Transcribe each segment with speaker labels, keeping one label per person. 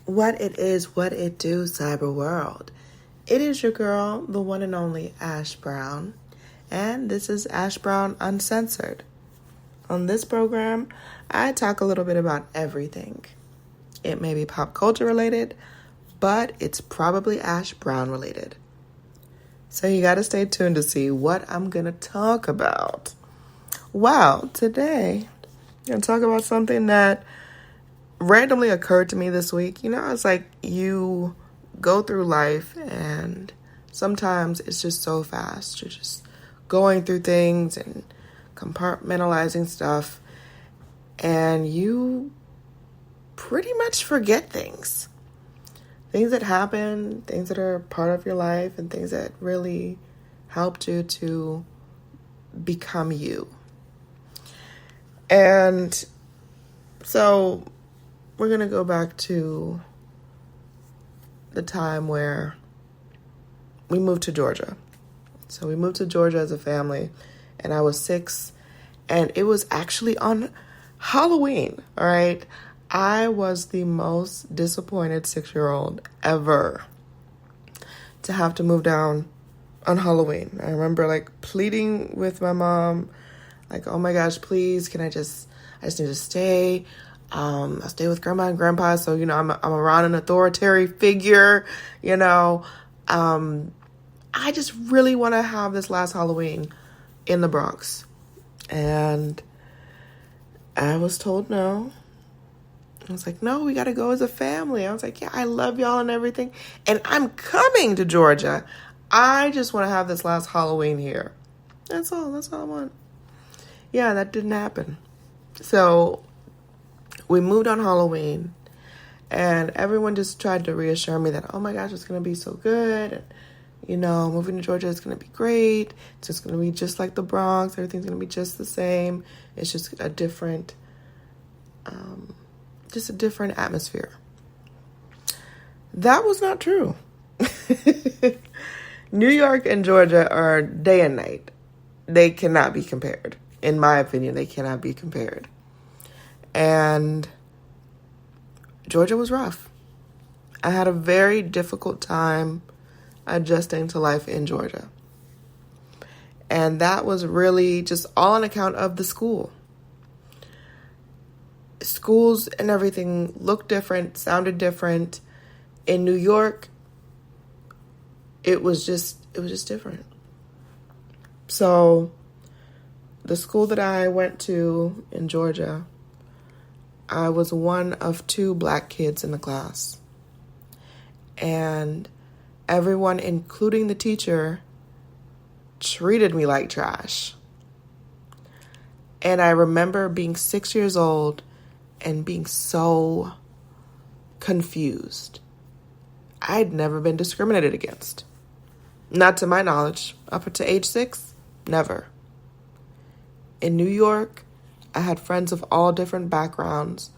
Speaker 1: What it is, what it do, cyber world. It is your girl, the one and only Ash Brown, and this is Ash Brown Uncensored. On this program, I talk a little bit about everything. It may be pop culture related, but it's probably Ash Brown related. So you gotta stay tuned to see what I'm gonna talk about. Well, today, I'm gonna talk about something that randomly occurred to me this week. You know, it's like you go through life and sometimes it's just so fast. You're just going through things and compartmentalizing stuff, and you pretty much forget things. Things that happen, things that are part of your life, and things that really helped you to become you. And so we're going to go back to the time where we moved to Georgia. So we moved to Georgia as a family, and I was 6, and it was actually on Halloween, all right? I was the most disappointed 6-year-old ever to have to move down on Halloween. I remember pleading with my mom, oh my gosh, please, I just need to stay. I'll stay with grandma and grandpa. So, I'm around an authoritarian figure, I just really want to have this last Halloween in the Bronx. And I was told no. I was like, no, we got to go as a family. I was like, yeah, I love y'all and everything. And I'm coming to Georgia. I just want to have this last Halloween here. That's all I want. Yeah, that didn't happen. So we moved on Halloween, and everyone just tried to reassure me that, oh my gosh, it's going to be so good. And, moving to Georgia is going to be great. It's just going to be just like the Bronx. Everything's going to be just the same. It's just a different atmosphere. That was not true. New York and Georgia are day and night. They cannot be compared. In my opinion, they cannot be compared. And Georgia was rough. I had a very difficult time adjusting to life in Georgia. And that was really just all on account of the school. Schools and everything looked different, sounded different. In New York, it was just different. So the school that I went to in Georgia, I was one of 2 black kids in the class. And everyone, including the teacher, treated me like trash. And I remember being 6 years old and being so confused. I'd never been discriminated against. Not to my knowledge. Up to age 6, never. In New York, I had friends of all different backgrounds,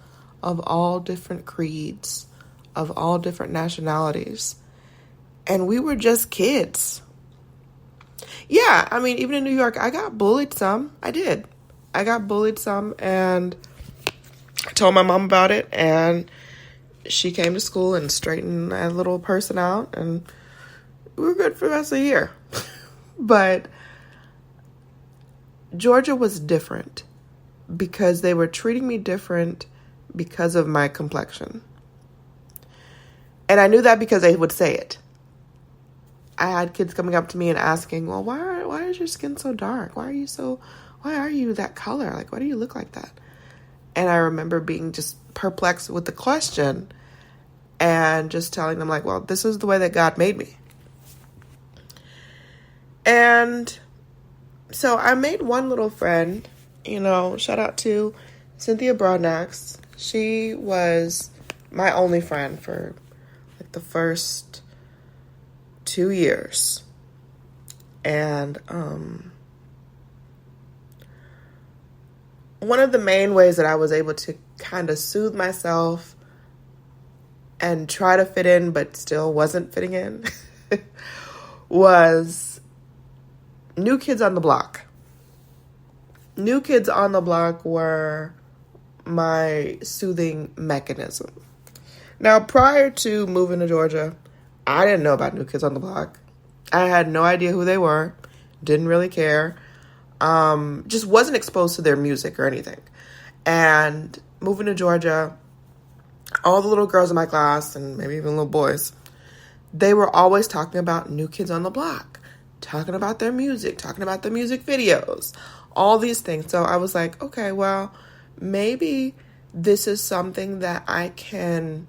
Speaker 1: of all different creeds, of all different nationalities. And we were just kids. Yeah, even in New York, I got bullied some. I did. I got bullied some, and I told my mom about it, and she came to school and straightened that little person out, and we were good for the rest of the year. But Georgia was different because they were treating me different because of my complexion. And I knew that because they would say it. I had kids coming up to me and asking, well, why is your skin so dark? Why are you that color? Why do you look like that? And I remember being just perplexed with the question and just telling them well, this is the way that God made me. And so I made one little friend, shout out to Cynthia Broadnax. She was my only friend for the first 2 years. And one of the main ways that I was able to kind of soothe myself and try to fit in but still wasn't fitting in was New Kids on the Block. New Kids on the Block were my soothing mechanism. Now, prior to moving to Georgia, I didn't know about New Kids on the Block. I had no idea who they were. Didn't really care. Just wasn't exposed to their music or anything. And moving to Georgia, all the little girls in my class, and maybe even little boys, they were always talking about New Kids on the Block, talking about their music, talking about the music videos, all these things. So I was like, okay, well, maybe this is something that I can,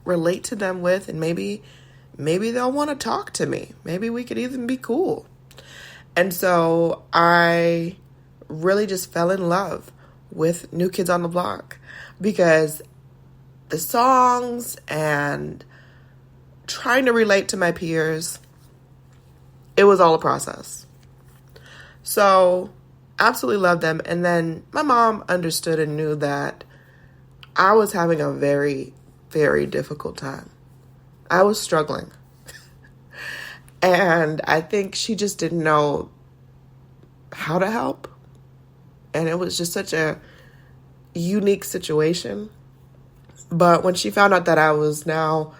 Speaker 1: relate to them with, and maybe they'll want to talk to me. Maybe we could even be cool. And so I really just fell in love with New Kids on the Block because the songs and trying to relate to my peers, it was all a process. So absolutely loved them. And then my mom understood and knew that I was having a very, very difficult time. I was struggling. And I think she just didn't know how to help. And it was just such a unique situation. But when she found out that I was now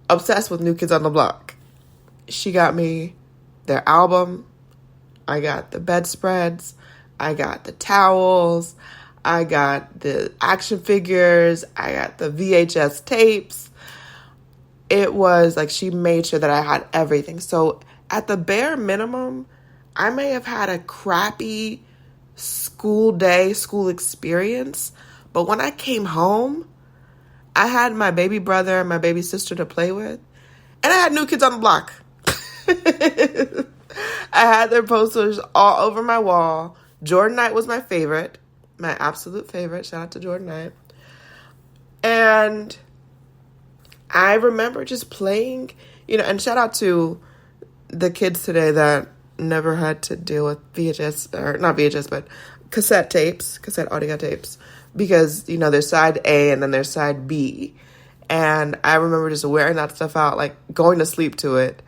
Speaker 1: obsessed with New Kids on the Block, she got me their album. I got the bedspreads. I got the towels. I got the action figures. I got the VHS tapes. It was like she made sure that I had everything. So at the bare minimum, I may have had a crappy school experience. But when I came home, I had my baby brother and my baby sister to play with. And I had New Kids on the Block. I had their posters all over my wall. Jordan Knight was my favorite. My absolute favorite. Shout out to Jordan Knight. And I remember just playing, and shout out to the kids today that never had to deal with VHS, or not VHS, but cassette audio tapes, because, there's side A and then there's side B. And I remember just wearing that stuff out, like going to sleep to it.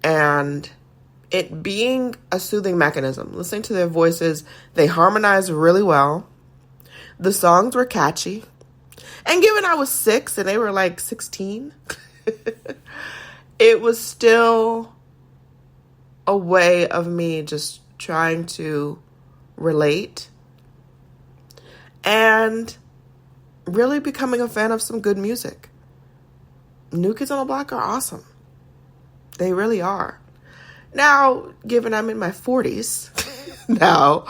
Speaker 1: And it being a soothing mechanism, listening to their voices, they harmonized really well. The songs were catchy. And given I was 6 and they were like 16, it was still a way of me just trying to relate and really becoming a fan of some good music. New Kids on the Block are awesome. They really are. Now, given I'm in my 40s now,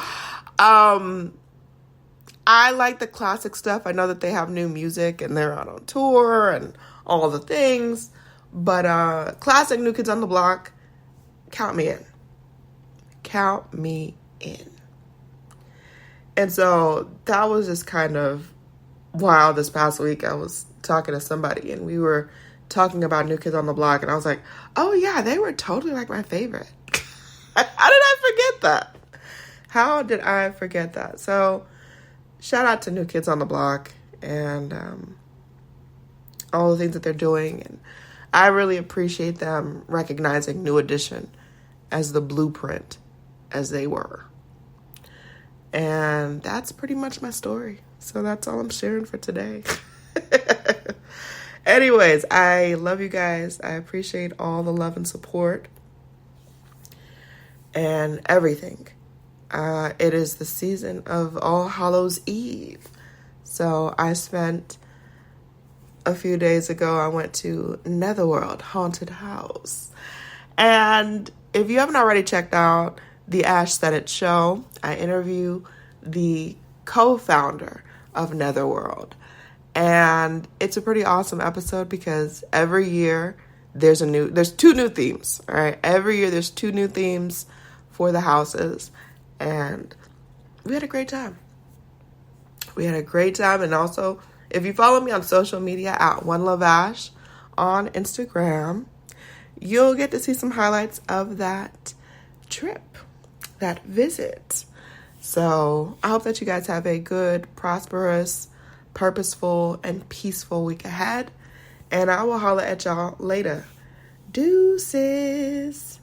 Speaker 1: I like the classic stuff. I know that they have new music and they're out on tour and all the things. But classic New Kids on the Block, count me in. Count me in. And so that was just kind of wild. This past week, I was talking to somebody and we were talking about New Kids on the Block. And I was like, oh yeah, they were totally like my favorite. How did I forget that? How did I forget that? So shout out to New Kids on the Block and all the things that they're doing. And I really appreciate them recognizing New Edition as the blueprint as they were. And that's pretty much my story. So that's all I'm sharing for today. Anyways, I love you guys. I appreciate all the love and support and everything. It is the season of All Hallows Eve. So I spent a few days ago, I went to Netherworld Haunted House. And if you haven't already checked out the Ash Said It show, I interview the co-founder of Netherworld. And it's a pretty awesome episode because every year there's 2 new themes, all right? Every year there's 2 new themes for the houses. And we had a great time. And also, if you follow me on social media at OneLoveAsh on Instagram, you'll get to see some highlights of that trip, that visit. So I hope that you guys have a good, prosperous, purposeful, and peaceful week ahead. And I will holler at y'all later. Deuces.